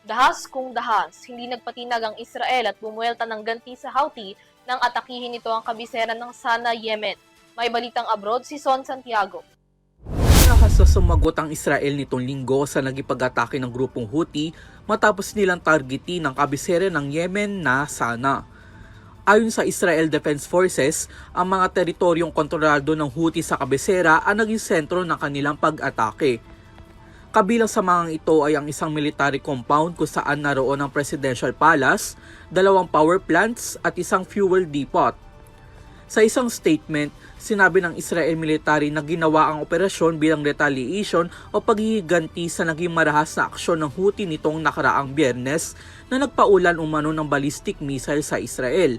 Dahas kung dahas, hindi nagpatinag ang Israel at bumuelta ng ganti sa Houthi nang atakihin nito ang kabisera ng Sana, Yemen. May balitang abroad si Son Santiago. Nahas na sumagot ang Israel nitong linggo sa nagipag-atake ng grupong Houthi matapos nilang targetin ang kabisera ng Yemen na Sana. Ayon sa Israel Defense Forces, ang mga teritoryong kontrolado ng Houthi sa kabisera ang naging sentro ng kanilang pag-atake. Kabilang sa mga ito ay ang isang military compound kung saan naroon ang Presidential Palace, 2 power plants at isang fuel depot. Sa isang statement, sinabi ng Israel military na ginawa ang operasyon bilang retaliation o paghihiganti sa naging marahas na aksyon ng Houthi nitong nakaraang Biyernes na nagpaulan umano ng ballistic missile sa Israel.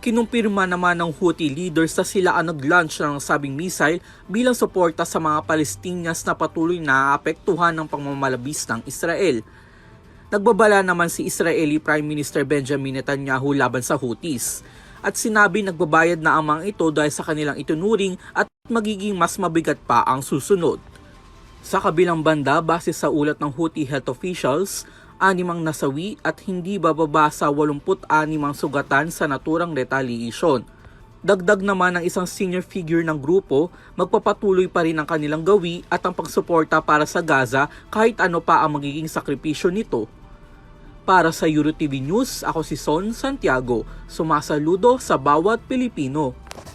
Kinumpirma naman ng Houthi leaders na sila ang nag-launch ng sabing missile bilang suporta sa mga Palestinians na patuloy na apektuhan ng pangmamalabis ng Israel. Nagbabala naman si Israeli Prime Minister Benjamin Netanyahu laban sa Houthis at sinabi nagbabayad na ang mga ito dahil sa kanilang itunuring at magiging mas mabigat pa ang susunod. Sa kabilang banda, base sa ulat ng Houthi health officials, 6 ang nasawi at hindi bababa sa 86 ang sugatan sa naturang retaliation. Dagdag naman ng isang senior figure ng grupo, magpapatuloy pa rin ang kanilang gawi at ang pagsuporta para sa Gaza kahit ano pa ang magiging sakripisyo nito. Para sa EuroTV News, ako si Son Santiago, sumasaludo sa bawat Pilipino.